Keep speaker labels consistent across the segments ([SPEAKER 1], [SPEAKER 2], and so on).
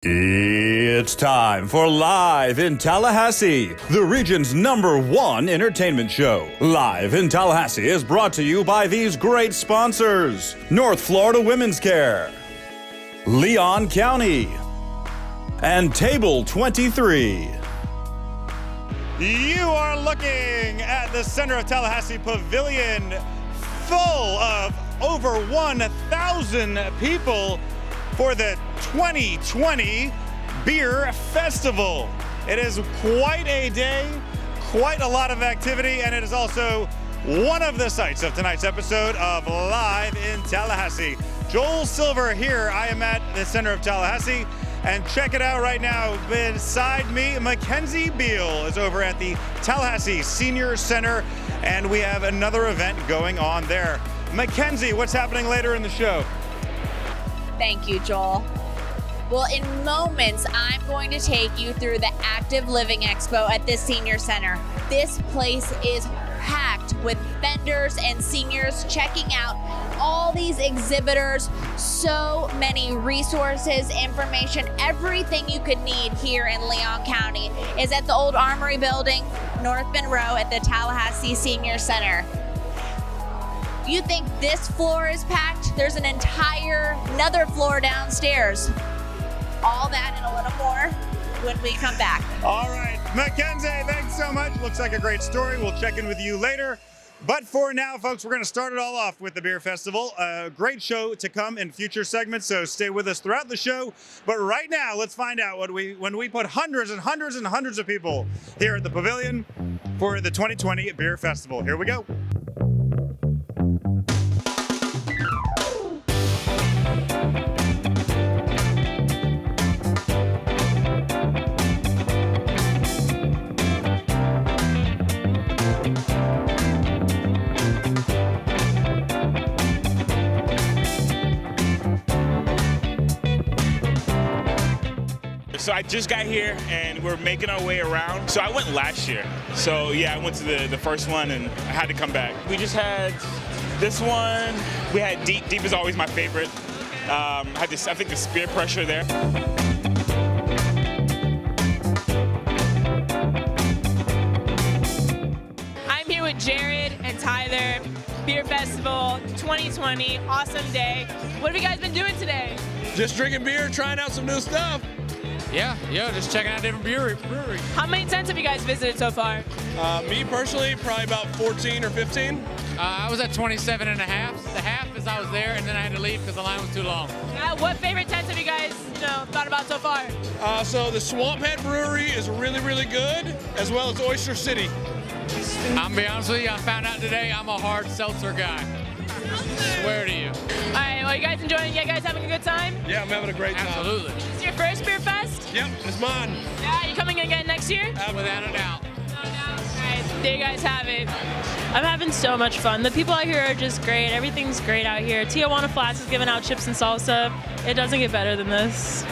[SPEAKER 1] It's time for Live in Tallahassee, the region's #1 entertainment show. Live in Tallahassee is brought to you by these great sponsors: North Florida Women's Care, Leon County, and Table 23.
[SPEAKER 2] You are looking at the center of Tallahassee Pavilion, full of over 1,000 people for the 2020 Beer Festival. It is quite a day, quite a lot of activity, and it is also one of the sights of tonight's episode of Live in Tallahassee. Joel Silver here. I am at the center of Tallahassee, and check it out right now. Beside me, Mackenzie Beal is over at the Tallahassee Senior Center, and we have another event going on there. Mackenzie, what's happening later in the show?
[SPEAKER 3] Thank you, Joel. Well, in moments, I'm going to take you through the Active Living Expo at this senior center. This place is packed with vendors and seniors checking out all these exhibitors, so many resources, information, everything you could need here in Leon County is at the old Armory building, North Bend Row at the Tallahassee Senior Center. You think this floor is packed? There's another floor downstairs. All that and a little more when we come back.
[SPEAKER 2] All right, Mackenzie, thanks so much. Looks like a great story. We'll check in with you later. But for now, folks, we're going to start it all off with the Beer Festival. A great show to come in future segments, so stay with us throughout the show. But right now, let's find out when we put hundreds and hundreds and hundreds of people here at the pavilion for the 2020 Beer Festival. Here we go.
[SPEAKER 4] So I just got here and we're making our way around. So I went last year. So yeah, I went to the first one and I had to come back. We just had this one. We had Deep. Deep is always my favorite. I think the Spear Pressure there.
[SPEAKER 5] I'm here with Jared and Tyler. Beer Festival 2020, awesome day. What have you guys been doing today?
[SPEAKER 6] Just drinking beer, trying out some new stuff.
[SPEAKER 7] Yeah, just checking out different breweries.
[SPEAKER 5] How many tents have you guys visited so far?
[SPEAKER 6] Me personally, probably about 14 or 15.
[SPEAKER 7] I was at 27 and a half. The half is I was there, and then I had to leave because the line was too long.
[SPEAKER 5] What favorite tents have you guys thought about so far?
[SPEAKER 6] So the Swamp Head Brewery is really, really good, as well as Oyster City.
[SPEAKER 7] I'm going to be honest with you, I found out today I'm a hard seltzer guy. Swear to you.
[SPEAKER 5] All right, well, you guys enjoying? You guys having a good time?
[SPEAKER 6] Yeah, I'm having a great time.
[SPEAKER 7] Absolutely.
[SPEAKER 5] Is this your first Beer Fest?
[SPEAKER 6] Yep, it's mine.
[SPEAKER 5] Yeah, you coming again next year?
[SPEAKER 7] Without a doubt.
[SPEAKER 5] All right, there you guys have it. I'm having so much fun. The people out here are just great. Everything's great out here. Tijuana Flats is giving out chips and salsa. It doesn't get better than this.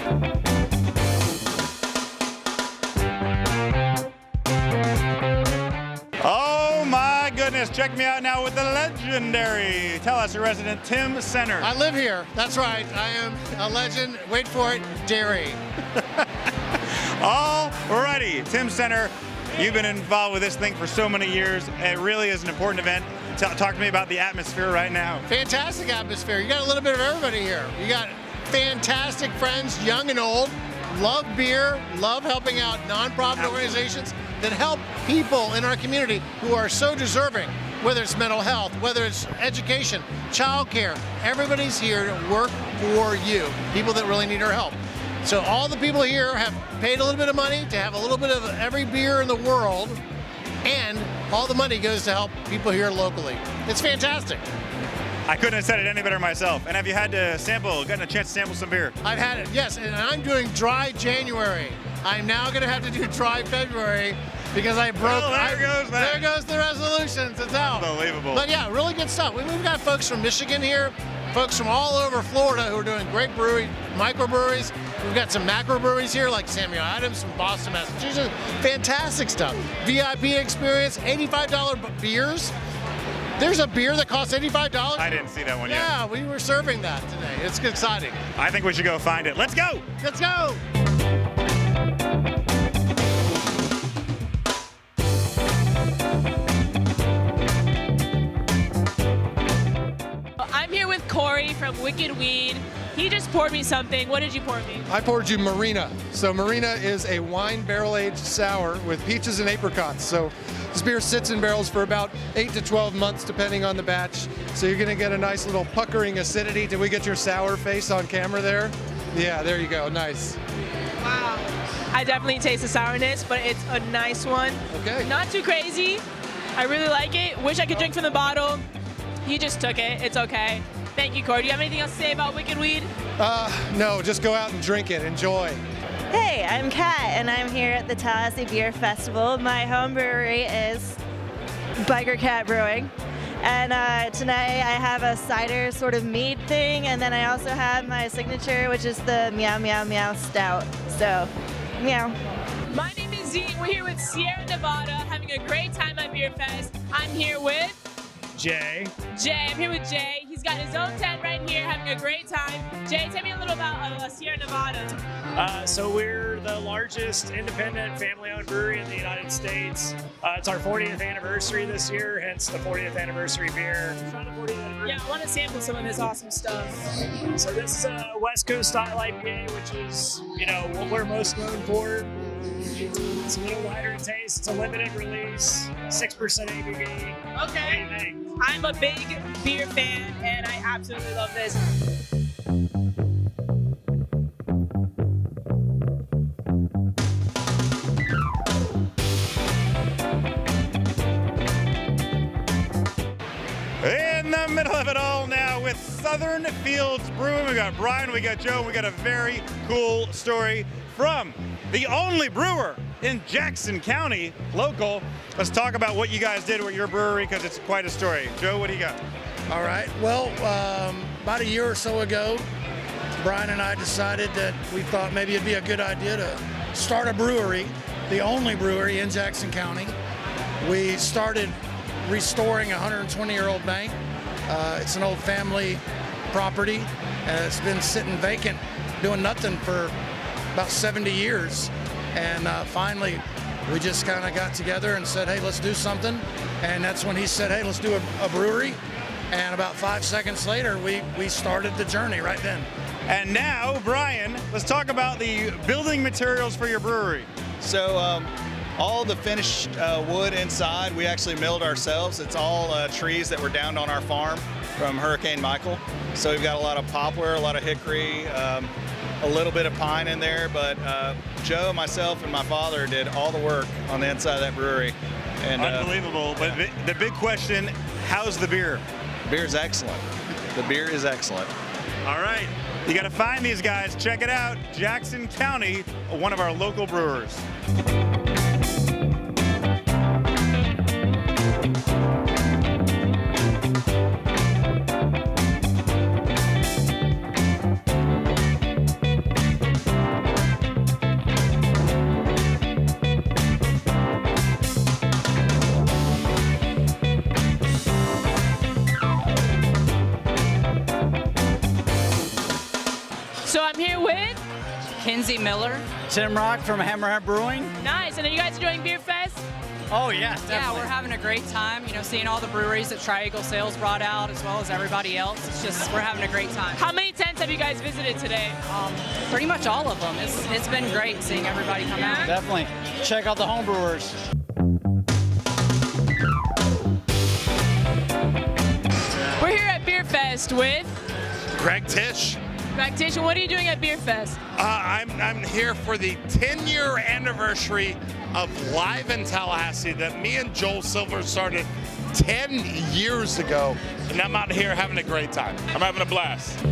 [SPEAKER 2] Oh my goodness, check me out now with the legendary Tallahassee resident Tim Center.
[SPEAKER 8] I live here. That's right. I am a legend. Wait for it, Dairy.
[SPEAKER 2] Alrighty, Tim Center, you've been involved with this thing for so many years. It really is an important event. Talk to me about the atmosphere right now.
[SPEAKER 8] Fantastic atmosphere. You got a little bit of everybody here. You got fantastic friends, young and old, love beer, love helping out nonprofit organizations that help people in our community who are so deserving, whether it's mental health, whether it's education, childcare. Everybody's here to work for you, people that really need our help. So all the people here have paid a little bit of money to have a little bit of every beer in the world, and all the money goes to help people here locally. It's fantastic.
[SPEAKER 2] I couldn't have said it any better myself. And have you had to gotten a chance to sample some beer?
[SPEAKER 8] I've had it, yes, and I'm doing dry January. I'm now gonna have to do dry February because I broke.
[SPEAKER 2] Well, there goes
[SPEAKER 8] the resolutions, it's out.
[SPEAKER 2] Unbelievable.
[SPEAKER 8] But yeah, really good stuff. We've got folks from Michigan here, folks from all over Florida who are doing great microbreweries. We've got some macro breweries here like Samuel Adams from Boston, Massachusetts. Fantastic stuff. VIP experience, $85 beers. There's a beer that costs $85?
[SPEAKER 2] I didn't see that one yet.
[SPEAKER 8] Yeah, we were serving that today. It's exciting.
[SPEAKER 2] I think we should go find it. Let's go!
[SPEAKER 8] Let's go!
[SPEAKER 5] Wicked Weed. He just poured me something. What did you pour me?
[SPEAKER 8] I poured you Marina. So Marina is a wine barrel-aged sour with peaches and apricots. So this beer sits in barrels for about 8 to 12 months, depending on the batch. So you're gonna get a nice little puckering acidity. Did we get your sour face on camera there? Yeah, there you go, nice.
[SPEAKER 5] Wow. I definitely taste the sourness, but it's a nice one.
[SPEAKER 8] Okay.
[SPEAKER 5] Not too crazy. I really like it. Wish I could drink from the bottle. You just took it. It's okay. Thank you, Corey. Do you have anything else to say about Wicked Weed?
[SPEAKER 8] No, just go out and drink it, enjoy.
[SPEAKER 9] Hey, I'm Kat, and I'm here at the Tallahassee Beer Festival. My home brewery is Biker Cat Brewing. And tonight I have a cider sort of mead thing, and then I also have my signature, which is the Meow Meow Meow Stout. So, meow.
[SPEAKER 5] My name is Z. We're here with Sierra Nevada, having a great time at Beer Fest. I'm here with
[SPEAKER 10] Jay.
[SPEAKER 5] I'm here with Jay. He's got his own tent right here, having a great time. Jay, tell me a little about Sierra Nevada.
[SPEAKER 10] So we're the largest independent family-owned brewery in the United States. It's our 40th anniversary this year, hence the 40th anniversary beer.
[SPEAKER 5] Yeah, I want to sample some of this awesome stuff.
[SPEAKER 10] So this is a West Coast style IPA, which is, what we're most known for. It's a little lighter in taste. It's a limited release, 6% ABV.
[SPEAKER 5] Okay.
[SPEAKER 10] What do you think?
[SPEAKER 5] I'm a big beer fan, and I absolutely love this.
[SPEAKER 2] In the middle of it all now with Southern Fields Brewing. We got Brian, we got Joe, we got a very cool story from the only brewer in Jackson County, local. Let's talk about what you guys did with your brewery, because it's quite a story. Joe, what do you got?
[SPEAKER 11] All right. Well, about a year or so ago, Brian and I decided that we thought maybe it'd be a good idea to start a brewery, the only brewery in Jackson County. We started restoring a 120-year-old bank. It's an old family property, and it's been sitting vacant, doing nothing for about 70 years. And finally, we just kind of got together and said, hey, let's do something. And that's when he said, hey, let's do a brewery. And about 5 seconds later, we started the journey right then.
[SPEAKER 2] And now, Brian, let's talk about the building materials for your brewery.
[SPEAKER 12] So all the finished wood inside, we actually milled ourselves. It's all trees that were downed on our farm from Hurricane Michael. So we've got a lot of poplar, a lot of hickory, a little bit of pine in there, but Joe, myself, and my father did all the work on the inside of that brewery. And,
[SPEAKER 2] unbelievable. But the big question, how's the beer?
[SPEAKER 12] Beer is excellent. The beer is excellent.
[SPEAKER 2] All right. You got to find these guys. Check it out. Jackson County, one of our local brewers.
[SPEAKER 5] So I'm here with
[SPEAKER 13] Kinsey Miller.
[SPEAKER 14] Tim Rock from Hammerhead Brewing.
[SPEAKER 5] Nice. And are you guys enjoying Beer Fest?
[SPEAKER 14] Oh, yeah, definitely.
[SPEAKER 13] Yeah, we're having a great time, seeing all the breweries that Tri-Eagle Sales brought out, as well as everybody else. It's just, we're having a great time.
[SPEAKER 5] How many tents have you guys visited today?
[SPEAKER 13] Pretty much all of them. It's been great seeing everybody come out.
[SPEAKER 14] Definitely. Check out the home brewers.
[SPEAKER 5] We're here at Beer Fest with
[SPEAKER 6] Greg Tisch.
[SPEAKER 5] Greg Tisch. What are you doing at Beer Fest?
[SPEAKER 6] I'm here for the 10-year anniversary of Live in Tallahassee that me and Joel Silver started 10 years ago. And I'm out here having a great time.
[SPEAKER 4] I'm having a blast.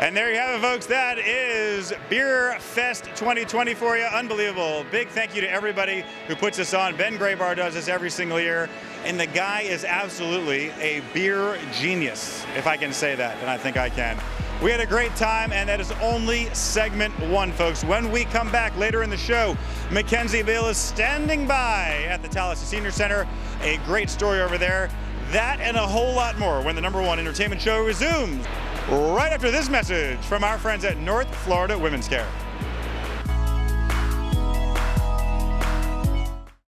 [SPEAKER 2] And there you have it, folks. That is Beer Fest 2020 for you. Unbelievable. Big thank you to everybody who puts this on. Ben Graybar does this every single year. And the guy is absolutely a beer genius, if I can say that, and I think I can. We had a great time, and that is only segment one, folks. When we come back later in the show, Mackenzie Bill is standing by at the Tallahassee Senior Center. A great story over there. That and a whole lot more when the #1 entertainment show resumes right after this message from our friends at North Florida Women's Care.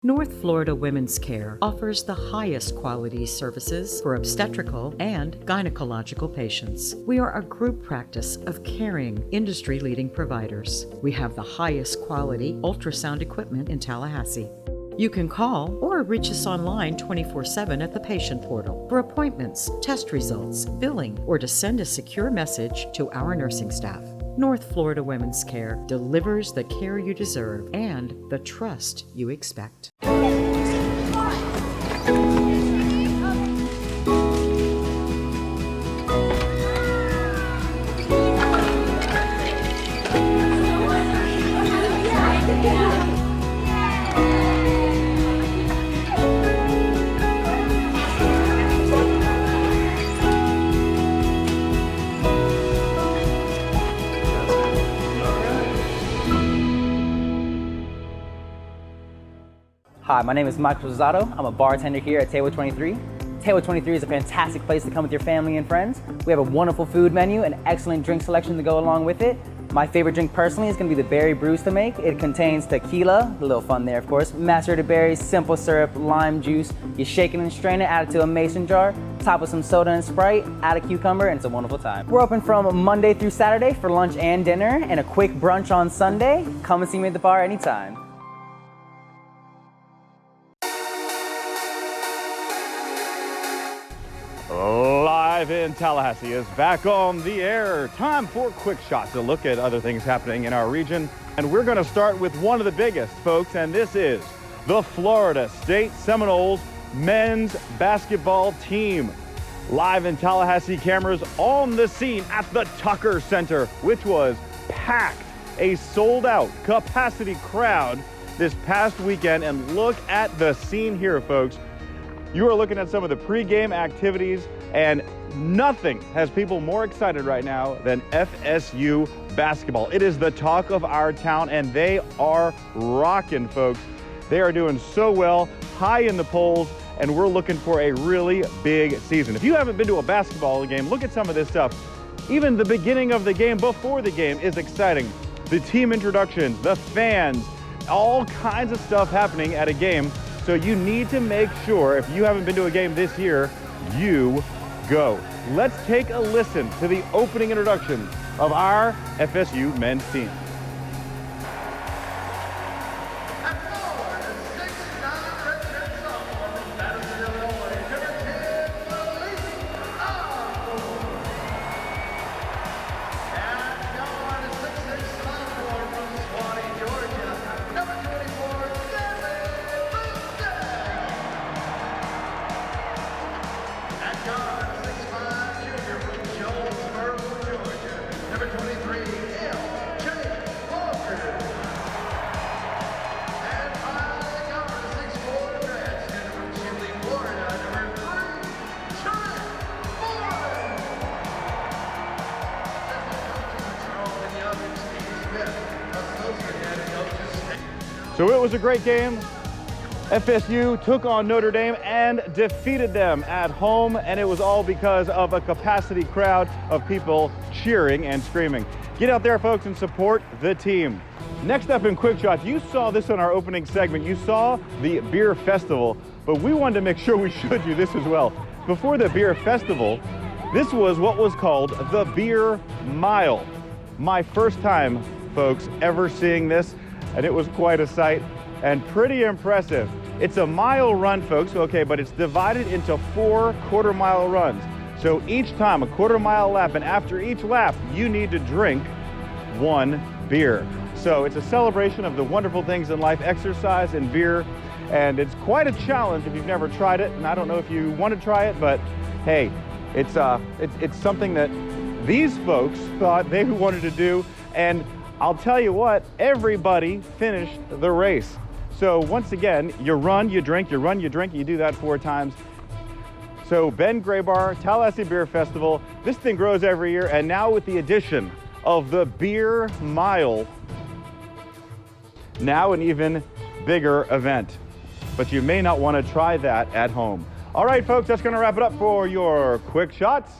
[SPEAKER 15] North Florida Women's Care offers the highest quality services for obstetrical and gynecological patients. We are a group practice of caring, industry-leading providers. We have the highest quality ultrasound equipment in Tallahassee. You can call or reach us online 24/7 at the patient portal for appointments, test results, billing, or to send a secure message to our nursing staff. North Florida Women's Care delivers the care you deserve and the trust you expect.
[SPEAKER 16] Hi, my name is Michael Rosado. I'm a bartender here at Table 23. Table 23 is a fantastic place to come with your family and friends. We have a wonderful food menu and excellent drink selection to go along with it. My favorite drink personally is going to be the berry brews to make. It contains tequila, a little fun there of course, macerated berries, simple syrup, lime juice. You shake it and strain it, add it to a mason jar, top with some soda and Sprite, add a cucumber, and it's a wonderful time. We're open from Monday through Saturday for lunch and dinner, and a quick brunch on Sunday. Come and see me at the bar anytime.
[SPEAKER 1] Live in Tallahassee is back on the air. Time for Quick Shots, a look at other things happening in our region. And we're going to start with one of the biggest, folks, and this is the Florida State Seminoles men's basketball team. Live in Tallahassee, cameras on the scene at the Tucker Center, which was packed, a sold-out capacity crowd this past weekend. And look at the scene here, folks. You are looking at some of the pregame activities, and nothing has people more excited right now than FSU basketball. It is the talk of our town, and they are rocking, folks. They are doing so well, high in the polls, and we're looking for a really big season. If you haven't been to a basketball game, look at some of this stuff. Even the beginning of the game, before the game, is exciting. The team introductions, the fans, all kinds of stuff happening at a game. So you need to make sure, if you haven't been to a game this year, you go. Let's take a listen to the opening introduction of our FSU men's team. So it was a great game. FSU took on Notre Dame and defeated them at home, and it was all because of a capacity crowd of people cheering and screaming. Get out there, folks, and support the team. Next up in Quick Shots, you saw this in our opening segment. You saw the beer festival, but we wanted to make sure we showed you this as well. Before the beer festival, this was what was called the Beer Mile. My first time, folks, ever seeing this, and it was quite a sight and pretty impressive. It's a mile run, folks, okay, but it's divided into 4 quarter-mile runs. So each time, a quarter-mile lap, and after each lap, you need to drink 1 beer. So it's a celebration of the wonderful things in life, exercise and beer, and it's quite a challenge if you've never tried it, and I don't know if you want to try it, but hey, it's something that these folks thought they wanted to do, and I'll tell you what, everybody finished the race. So once again, you run, you drink, you run, you drink, you do that 4 times. So Ben Graybar, Tallahassee Beer Festival, this thing grows every year, and now with the addition of the Beer Mile, now an even bigger event. But you may not want to try that at home. All right, folks, that's going to wrap it up for your Quick Shots.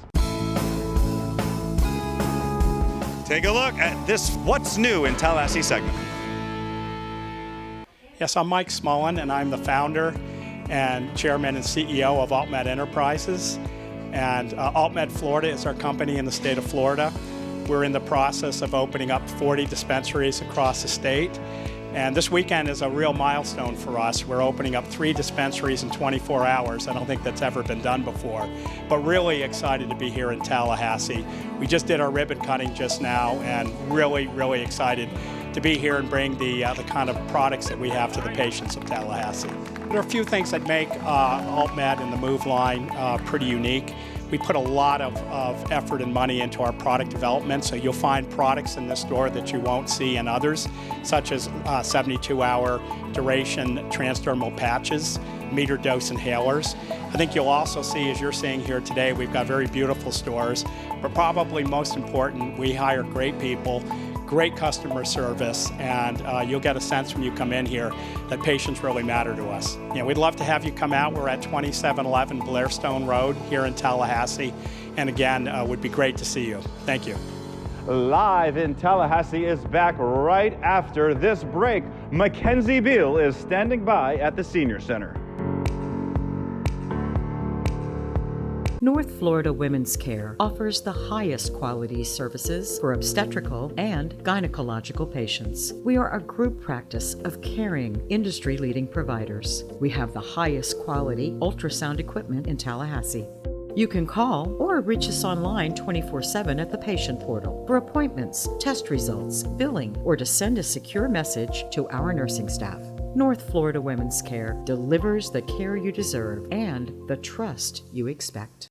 [SPEAKER 2] Take a look at this What's New in Tallahassee segment.
[SPEAKER 17] Yes, I'm Mike Smullen, and I'm the founder and chairman and CEO of AltMed Enterprises. And AltMed Florida is our company in the state of Florida. We're in the process of opening up 40 dispensaries across the state. And this weekend is a real milestone for us. We're opening up 3 dispensaries in 24 hours. I don't think that's ever been done before, but really excited to be here in Tallahassee. We just did our ribbon cutting just now, and really excited to be here and bring the kind of products that we have to the patients of Tallahassee. There are a few things that make AltMed and the Move line pretty unique. We put a lot of effort and money into our product development, so you'll find products in this store that you won't see in others, such as 72-hour duration transdermal patches, meter dose inhalers. I think you'll also see, as you're seeing here today, we've got very beautiful stores, but probably most important, we hire great people, great customer service, and you'll get a sense when you come in here that patients really matter to us. You know, we'd love to have you come out. We're at 2711 Blairstone Road here in Tallahassee, and again, would be great to see you. Thank you.
[SPEAKER 1] Live in Tallahassee is back right after this break. Mackenzie Beal is standing by at the Senior Center.
[SPEAKER 15] North Florida Women's Care offers the highest quality services for obstetrical and gynecological patients. We are a group practice of caring, industry-leading providers. We have the highest quality ultrasound equipment in Tallahassee. You can call or reach us online 24/7 at the patient portal for appointments, test results, billing, or to send a secure message to our nursing staff. North Florida Women's Care delivers the care you deserve and the trust you expect.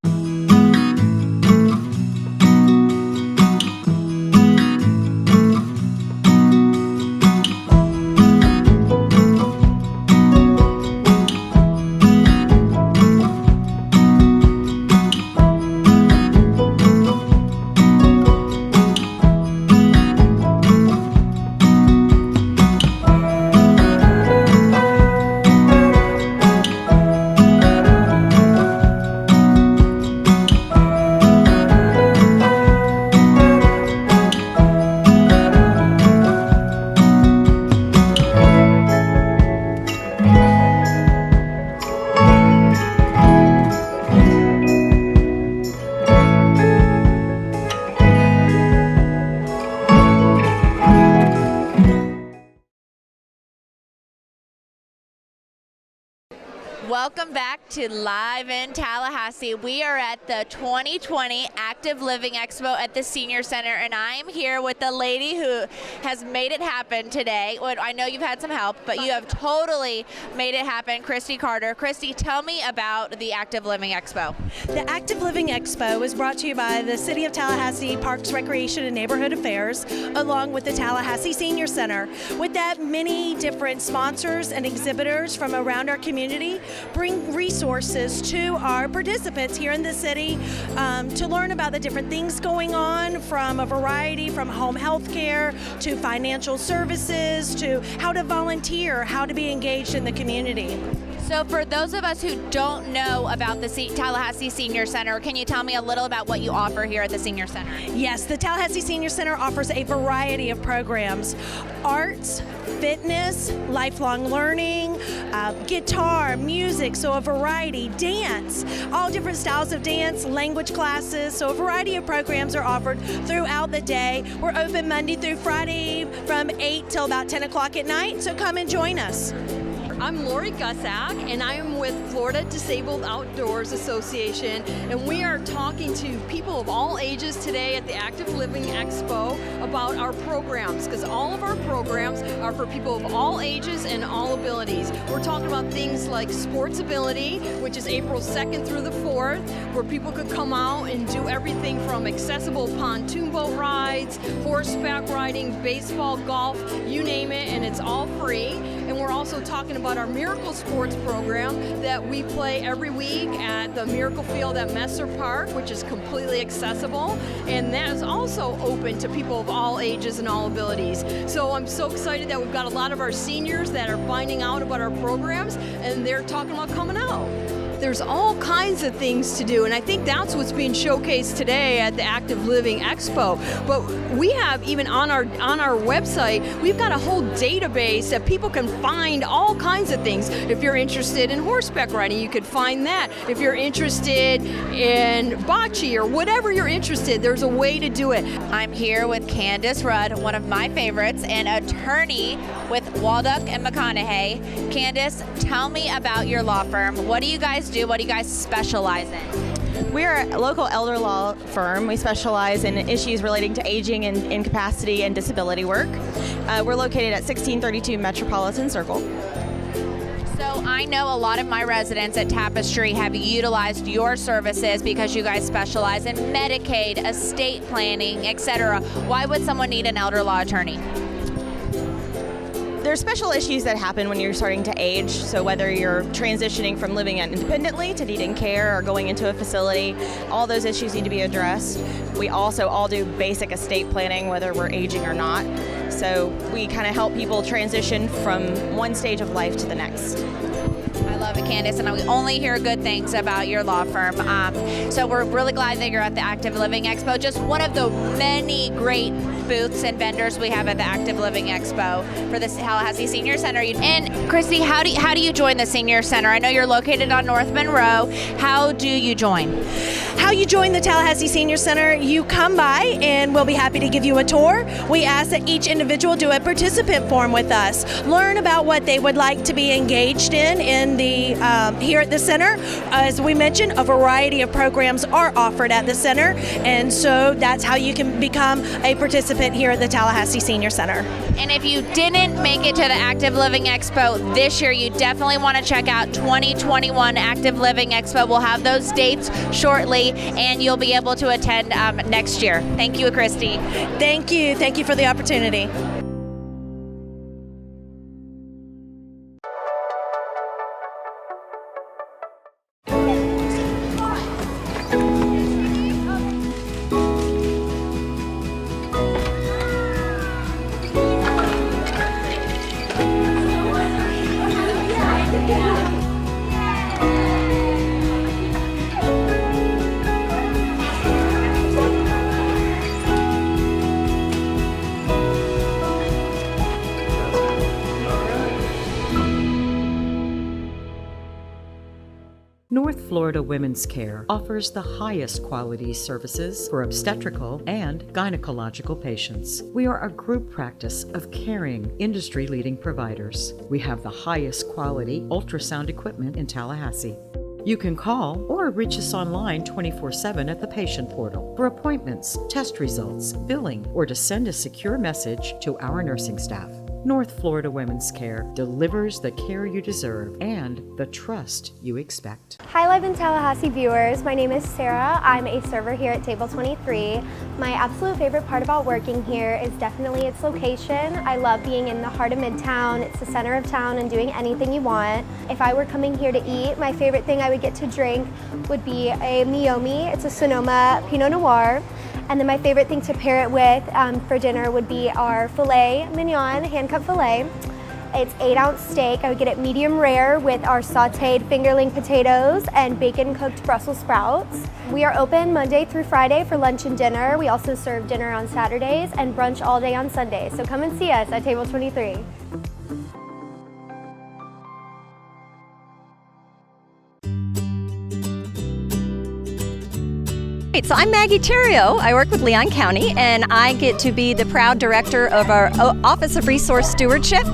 [SPEAKER 3] Welcome back to Live in Tallahassee. We are at the 2020 Active Living Expo at the Senior Center, and I'm here with the lady who has made it happen today. I know you've had some help, but you have totally made it happen, Christy Carter. Christy, tell me about the Active Living Expo.
[SPEAKER 18] The Active Living Expo is brought to you by the City of Tallahassee Parks, Recreation, and Neighborhood Affairs, along with the Tallahassee Senior Center. With that, many different sponsors and exhibitors from around our community bring resources to our participants here in the city to learn about the different things going on, from a variety from home health care to financial services to how to volunteer, how to be engaged in the community.
[SPEAKER 3] So for those of us who don't know about the Tallahassee Senior Center, can you tell me a little about what you offer here at the Senior Center?
[SPEAKER 18] Yes, the Tallahassee Senior Center offers a variety of programs: arts, fitness, lifelong learning, guitar, music, so a variety, dance, all different styles of dance, language classes, so a variety of programs are offered throughout the day. We're open Monday through Friday from 8 till about 10 o'clock at night, so come and join us.
[SPEAKER 19] I'm Lori Gusak, and I am with Florida Disabled Outdoors Association, and we are talking to people of all ages today at the Active Living Expo about our programs, because all of our programs are for people of all ages and all abilities. We're talking about things like Sports Ability, which is April 2nd through the 4th, where people could come out and do everything from accessible pontoon boat rides, horseback riding, baseball, golf, you name it, and it's all free. And we're also talking about our Miracle Sports program that we play every week at the Miracle Field at Messer Park, which is completely accessible, and that is also open to people of all ages and all abilities. So I'm so excited that we've got a lot of our seniors that are finding out about our programs, and they're talking about coming out. There's all kinds of things to do, and I think that's what's being showcased today at the Active Living Expo. But we have, even on our website, we've got a whole database that people can find all kinds of things. If you're interested in horseback riding, you could find that. If you're interested in bocce or whatever you're interested, there's a way to do it.
[SPEAKER 3] I'm here with Candace Rudd, one of my favorites, an attorney with Waldock and McConaughey. Candace, tell me about your law firm. What do you guys do? What do you guys specialize in?
[SPEAKER 20] We're a local elder law firm. We specialize in issues relating to aging and incapacity and disability work. We're located at 1632 Metropolitan Circle.
[SPEAKER 3] So I know a lot of my residents at Tapestry have utilized your services because you guys specialize in Medicaid, estate planning, etc. Why would someone need an elder law attorney?
[SPEAKER 20] There's special issues that happen when you're starting to age, so whether you're transitioning from living independently to needing care or going into a facility, all those issues need to be addressed. We also all do basic estate planning, whether we're aging or not. So we kind of help people transition from one stage of life to the next.
[SPEAKER 3] I love it, Candace, and we only hear good things about your law firm. So we're really glad that you're at the Active Living Expo, just one of the many great booths and vendors we have at the Active Living Expo for the Tallahassee Senior Center. And Christy, how do you join the Senior Center? I know you're located on North Monroe. How do you join?
[SPEAKER 18] How you join the Tallahassee Senior Center, you come by and we'll be happy to give you a tour. We ask that each individual do a participant form with us, learn about what they would like to be engaged in the here at the center. As we mentioned, a variety of programs are offered at the center, and so that's how you can become a participant here at the Tallahassee Senior Center.
[SPEAKER 3] And if you didn't make it to the Active Living Expo this year, you definitely want to check out 2021 Active Living Expo. We'll have those dates shortly, and you'll be able to attend next year. Thank you, Christy.
[SPEAKER 18] Thank you. Thank you for the opportunity.
[SPEAKER 15] North Florida Women's Care offers the highest quality services for obstetrical and gynecological patients. We are a group practice of caring, industry-leading providers. We have the highest quality ultrasound equipment in Tallahassee. You can call or reach us online 24/7 at the patient portal for appointments, test results, billing, or to send a secure message to our nursing staff. North Florida Women's Care delivers the care you deserve and the trust you expect.
[SPEAKER 21] Hi Live in Tallahassee viewers, my name is Sarah. I'm a server here at Table 23. My absolute favorite part about working here is definitely its location. I love being in the heart of Midtown. It's the center of town and doing anything you want. If I were coming here to eat, my favorite thing I would get to drink would be a Miomi. It's a Sonoma Pinot Noir. And then my favorite thing to pair it with for dinner would be our filet mignon, hand-cut filet. It's 8-ounce steak. I would get it medium rare with our sauteed fingerling potatoes and bacon-cooked Brussels sprouts. We are open Monday through Friday for lunch and dinner. We also serve dinner on Saturdays and brunch all day on Sundays. So come and see us at Table 23.
[SPEAKER 22] So I'm Maggie Terrio. I work with Leon County, and I get to be the proud director of our Office of Resource Stewardship.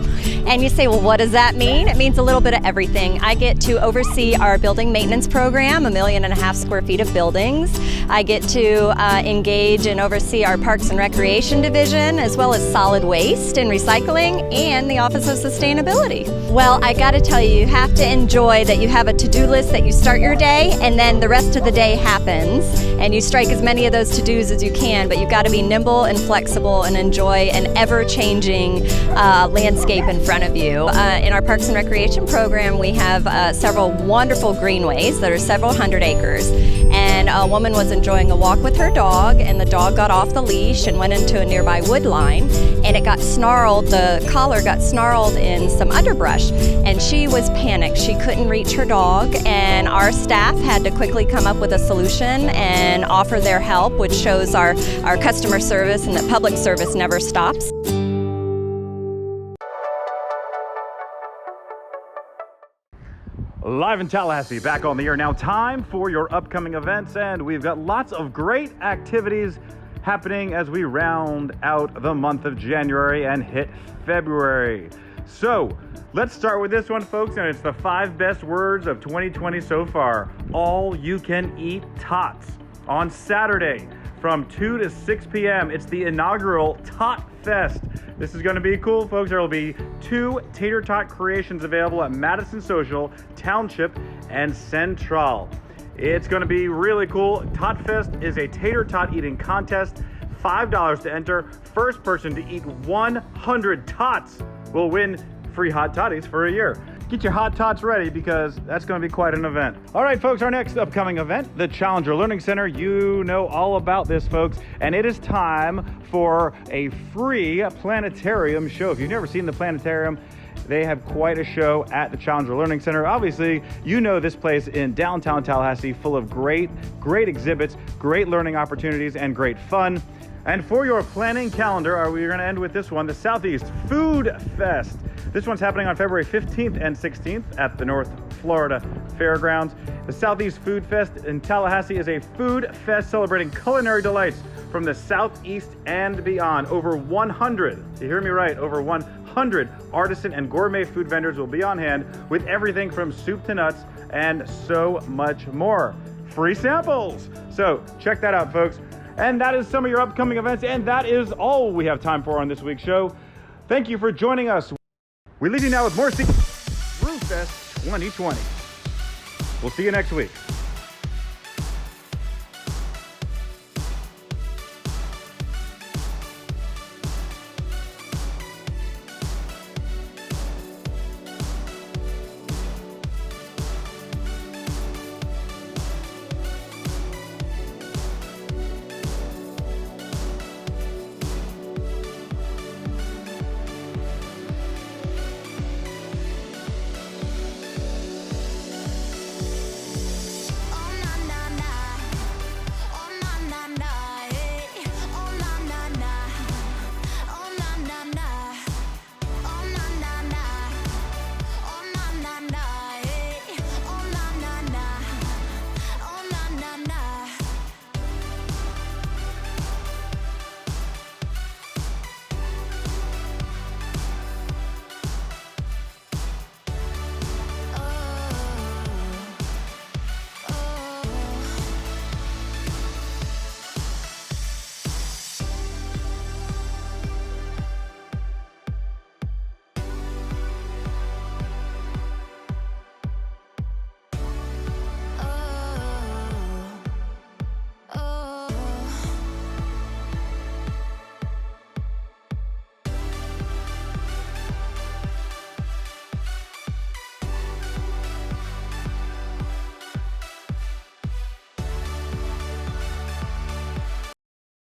[SPEAKER 22] And you say, well, what does that mean? It means a little bit of everything. I get to oversee our building maintenance program, 1.5 million square feet of buildings. I get to engage and oversee our Parks and Recreation division, as well as solid waste and recycling, and the Office of Sustainability. Well, I gotta tell you, you have to enjoy that you have a to-do list that you start your day, and then the rest of the day happens, and and you strike as many of those to-dos as you can, but you've got to be nimble and flexible and enjoy an ever-changing landscape in front of you. In our Parks and Recreation program, we have several wonderful greenways that are several hundred acres. And a woman was enjoying a walk with her dog, and the dog got off the leash and went into a nearby wood line, and it got snarled, the collar got snarled in some underbrush, and she was panicked. She couldn't reach her dog, and our staff had to quickly come up with a solution and offer their help, which shows our customer service and that public service never stops.
[SPEAKER 1] Live in Tallahassee, back on the air now. Time for your upcoming events, and we've got lots of great activities happening as we round out the month of January and hit February. So let's start with this one, folks, and it's the 5 best words of 2020 so far. All you can eat tots on Saturday from 2 to 6 p.m. It's the inaugural Tot Fest. This is going to be cool, folks. There will be 2 tater tot creations available at Madison Social, Township, and Central. It's going to be really cool. Tot Fest is a tater tot eating contest. $5 to enter. First person to eat 100 tots will win free hot toddies for a year. Get your hot tots ready because that's going to be quite an event. All right, folks, our next upcoming event, the Challenger Learning Center. You know all about this, folks, and it is time for a free planetarium show. If you've never seen the planetarium, they have quite a show at the Challenger Learning Center. Obviously, you know this place in downtown Tallahassee, full of great exhibits, great learning opportunities, and great fun. And for your planning calendar, we're going to end with this one, the Southeast Food Fest. This one's happening on February 15th and 16th at the North Florida Fairgrounds. The Southeast Food Fest in Tallahassee is a food fest celebrating culinary delights from the Southeast and beyond. Over 100, you hear me right, over 100 artisan and gourmet food vendors will be on hand with everything from soup to nuts and so much more. Free samples! So check that out, folks. And that is some of your upcoming events, and that is all we have time for on this week's show. Thank you for joining us. We leave you now with more Brew Fest 2020. We'll see you next week.